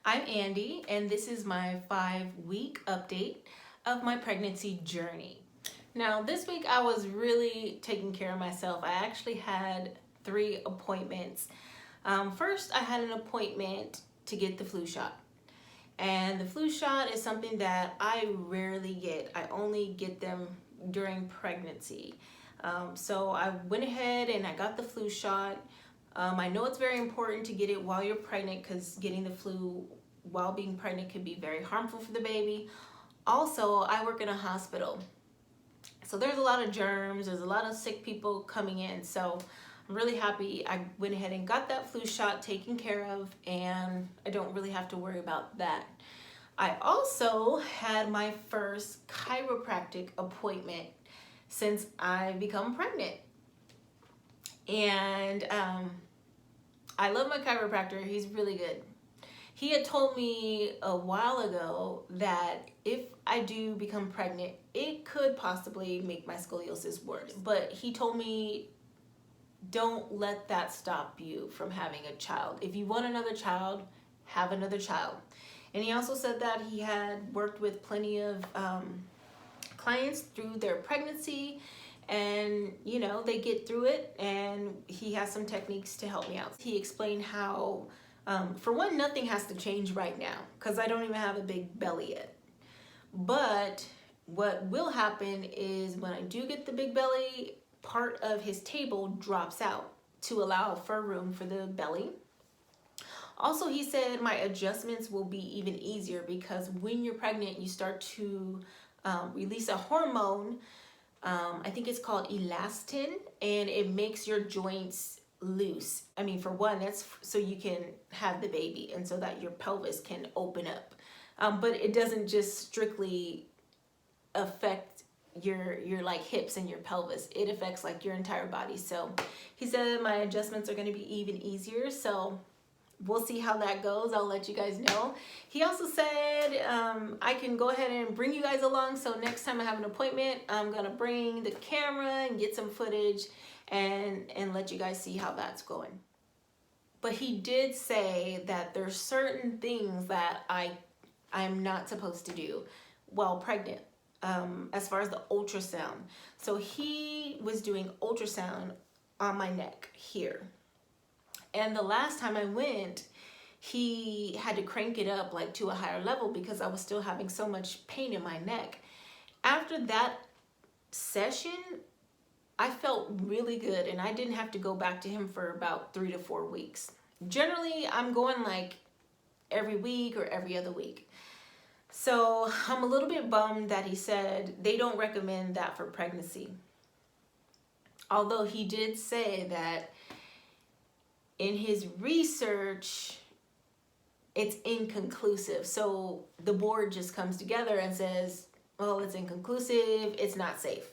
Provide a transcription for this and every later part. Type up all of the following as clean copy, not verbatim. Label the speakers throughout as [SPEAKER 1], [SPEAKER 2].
[SPEAKER 1] I'm Andy, and this is my 5-week update of my pregnancy journey. Now, this week I was really taking care of myself. I actually had 3 appointments. First, I had an appointment to get the flu shot. And the flu shot is something that I rarely get. I only get them during pregnancy. So I went ahead and I got the flu shot. I know it's very important to get it while you're pregnant because getting the flu while being pregnant can be very harmful for the baby. Also, I work in a hospital. So there's a lot of germs, there's a lot of sick people coming in. So I'm really happy I went ahead and got that flu shot taken care of, and I don't really have to worry about that. I also had my first chiropractic appointment since I become pregnant. And I love my chiropractor. He's really good. He had told me a while ago that if I do become pregnant, it could possibly make my scoliosis worse. But he told me, don't let that stop you from having a child. If you want another child, have another child. And he also said that he had worked with plenty of clients through their pregnancy, and you know, they get through it, and he has some techniques to help me out. He explained how for one, nothing has to change right now because I don't even have a big belly yet. But what will happen is when I do get the big belly, part of his table drops out to allow for room for the belly. Also, he said my adjustments will be even easier because when you're pregnant, you start to release a hormone. I think it's called elastin, and it makes your joints loose. I mean, for one, that's so you can have the baby and so that your pelvis can open up. But it doesn't just strictly affect your like hips and your pelvis. It affects like your entire body. So he said my adjustments are going to be even easier. So we'll see how that goes. I'll let you guys know. He also said I can go ahead and bring you guys along. So next time I have an appointment, I'm going to bring the camera and get some footage and let you guys see how that's going. But he did say that there's certain things that I'm not supposed to do while pregnant, as far as the ultrasound. So he was doing ultrasound on my neck here. And the last time I went, he had to crank it up like to a higher level because I was still having so much pain in my neck. After that session, I felt really good, and I didn't have to go back to him for about 3 to 4 weeks. Generally, I'm going like every week or every other week. So I'm a little bit bummed that he said they don't recommend that for pregnancy. Although he did say that in his research, it's inconclusive. So the board just comes together and says, well, it's inconclusive, it's not safe.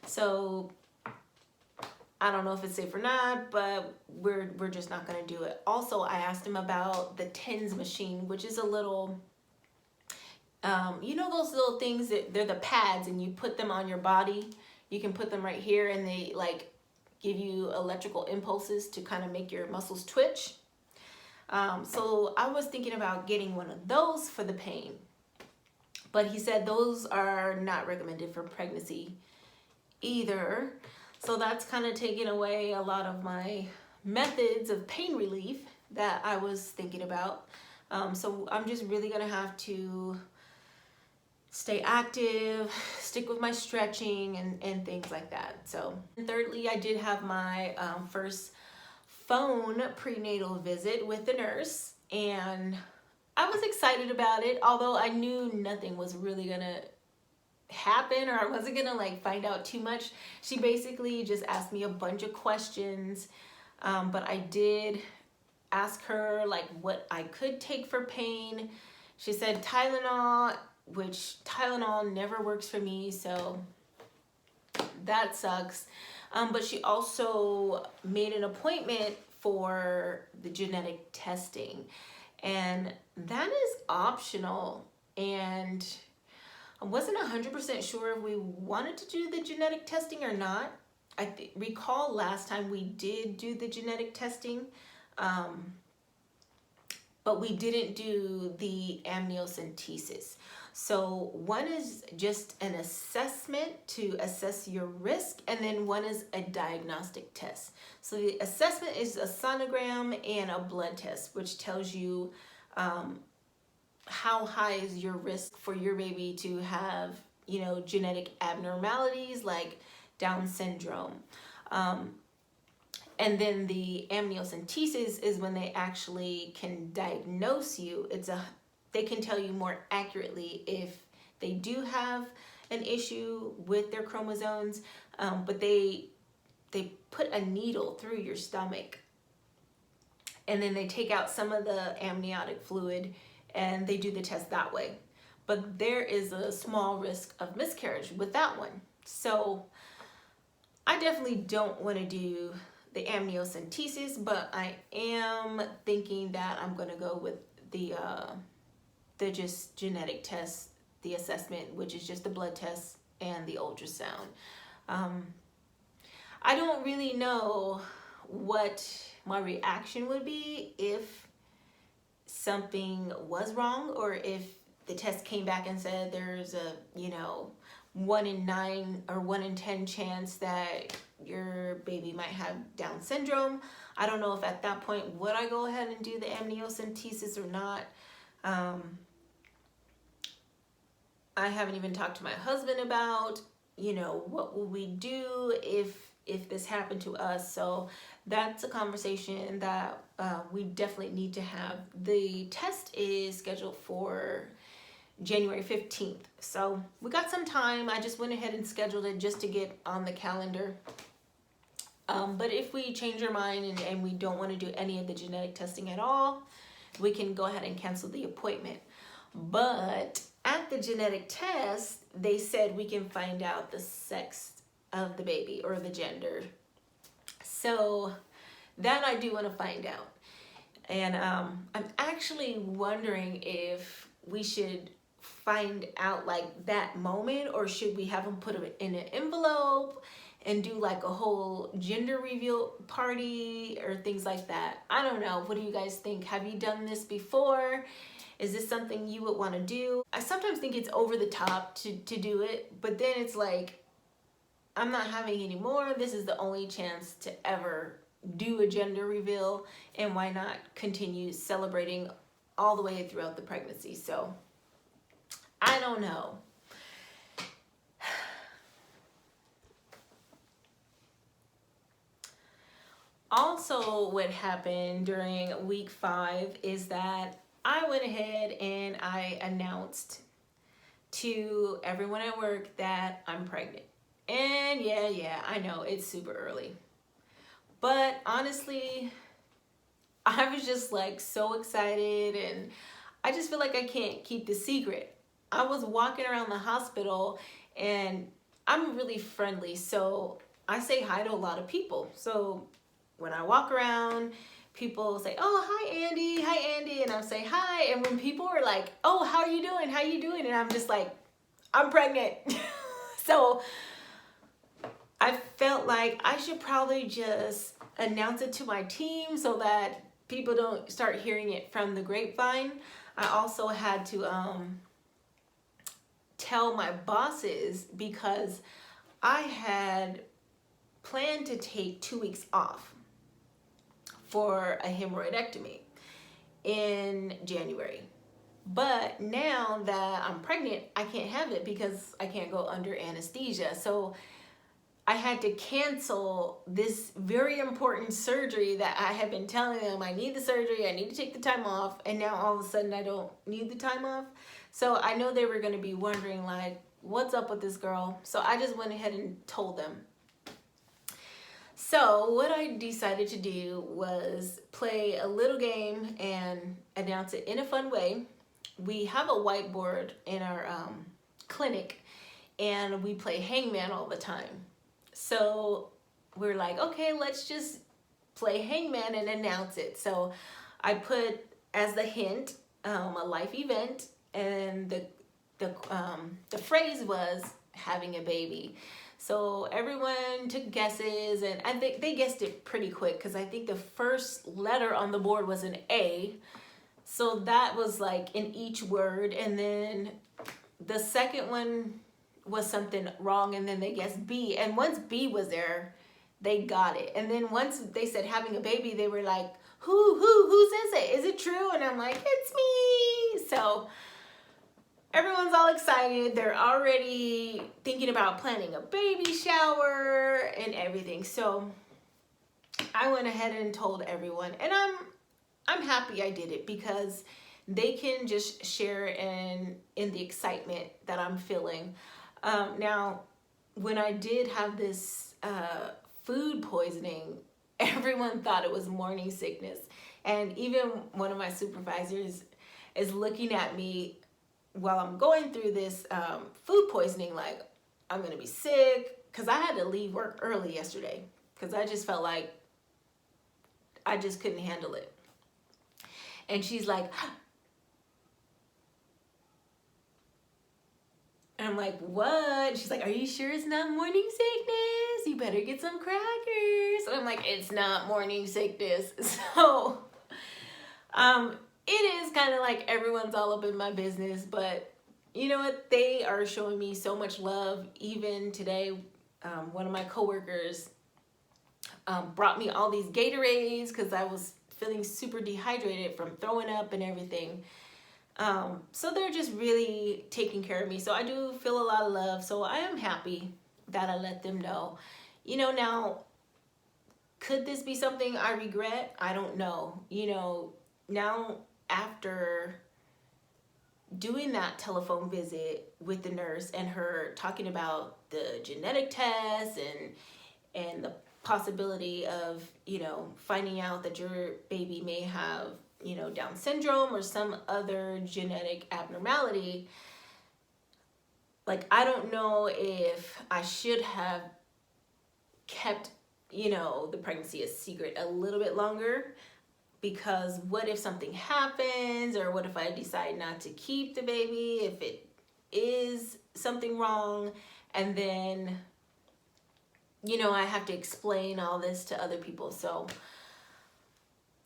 [SPEAKER 1] So I don't know if it's safe or not, but we're just not gonna do it. Also, I asked him about the TENS machine, which is a little, you know those little things that they're the pads and you put them on your body? You can put them right here and they like give you electrical impulses to kind of make your muscles twitch. So I was thinking about getting one of those for the pain, but he said those are not recommended for pregnancy either. So that's kind of taking away a lot of my methods of pain relief that I was thinking about. So I'm just really gonna have to stay active, stick with my stretching and things like that. So, and thirdly, I did have my first phone prenatal visit with the nurse, and I was excited about it, although I knew nothing was really gonna happen, or I wasn't gonna like find out too much. She basically just asked me a bunch of questions, but I did ask her like what I could take for pain. She said Tylenol, which Tylenol never works for me, so that sucks. But she also made an appointment for the genetic testing, and that is optional, and I wasn't 100% sure if we wanted to do the genetic testing or not. I recall last time we did do the genetic testing, but we didn't do the amniocentesis. So one is just an assessment to assess your risk, and then one is a diagnostic test. So the assessment is a sonogram and a blood test, which tells you how high is your risk for your baby to have, genetic abnormalities like Down syndrome. And then the amniocentesis is when they actually can diagnose you. They can tell you more accurately if they do have an issue with their chromosomes, but they put a needle through your stomach, and then they take out some of the amniotic fluid, and they do the test that way. But there is a small risk of miscarriage with that one. So I definitely don't want to do the amniocentesis, but I am thinking that I'm going to go with the just genetic test, the assessment, which is just the blood test and the ultrasound. I don't really know what my reaction would be if something was wrong, or if the test came back and said there's a 1 in 9 or 1 in 10 chance that your baby might have Down syndrome. I don't know if at that point would I go ahead and do the amniocentesis or not. I haven't even talked to my husband about what will we do if this happened to us. So that's a conversation that we definitely need to have. The test is scheduled for January 15th. So we got some time. I just went ahead and scheduled it just to get on the calendar. But if we change our mind and we don't want to do any of the genetic testing at all, we can go ahead and cancel the appointment. But at the genetic test, they said we can find out the sex of the baby or the gender. So that I do want to find out. And I'm actually wondering if we should find out like that moment, or should we have them put it in an envelope and do like a whole gender reveal party or things like that. I don't know. What do you guys think? Have you done this before? Is this something you would want to do? I sometimes think it's over the top to do it, but then it's like, I'm not having any more. This is the only chance to ever do a gender reveal, and why not continue celebrating all the way throughout the pregnancy? So I don't know. Also, what happened during week 5 is that I went ahead and I announced to everyone at work that I'm pregnant. And yeah, I know it's super early. But honestly, I was just like so excited, and I just feel like I can't keep the secret. I was walking around the hospital, and I'm really friendly, so I say hi to a lot of people. So when I walk around, people say, "Oh, hi Andy," and I say hi. And when people are like, "Oh, how are you doing? How you doing?" and I'm just like, "I'm pregnant." So I felt like I should probably just announce it to my team so that people don't start hearing it from the grapevine. I also had to tell my bosses, because I had planned to take 2 weeks off for a hemorrhoidectomy in January. But now that I'm pregnant, I can't have it because I can't go under anesthesia. So I had to cancel this very important surgery that I had been telling them I need the surgery, I need to take the time off, and now all of a sudden I don't need the time off. So I know they were going to be wondering like, what's up with this girl? So I just went ahead and told them. So what I decided to do was play a little game and announce it in a fun way. We have a whiteboard in our clinic, and we play hangman all the time. So we're like, okay, let's just play hangman and announce it. So I put as the hint a life event, and the phrase was having a baby. So everyone took guesses, and I think they guessed it pretty quick, because I think the first letter on the board was an A. So that was like in each word. And then the second one was something wrong, and then they guessed B. And once B was there, they got it. And then once they said having a baby, they were like, whose is it? Is it true? And I'm like, it's me. So everyone's all excited. They're already thinking about planning a baby shower and everything. So I went ahead and told everyone, and I'm happy I did it, because they can just share in the excitement that I'm feeling. Now, when I did have this food poisoning, everyone thought it was morning sickness. And even one of my supervisors is looking at me while I'm going through this food poisoning, like I'm gonna be sick, because I had to leave work early yesterday because I just felt like I just couldn't handle it. And she's like, and I'm like, what? She's like, are you sure it's not morning sickness? You better get some crackers. And I'm like, it's not morning sickness. So it is kind of like everyone's all up in my business, but you know what? They are showing me so much love. Even today, one of my coworkers brought me all these Gatorades because I was feeling super dehydrated from throwing up and everything. So they're just really taking care of me. So I do feel a lot of love. So I am happy that I let them know. You know, now, could this be something I regret? I don't know. You know, now after doing that telephone visit with the nurse and her talking about the genetic test and the possibility of, you know, finding out that your baby may have, you know, Down syndrome or some other genetic abnormality, like, I don't know if I should have kept, you know, the pregnancy a secret a little bit longer, because what if something happens, or what if I decide not to keep the baby, if it is something wrong, and then, you know, I have to explain all this to other people. So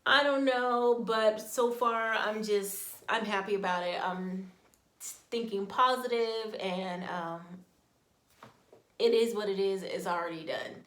[SPEAKER 1] I don't know, but so far I'm happy about it. I'm thinking positive, and it is what it is already done.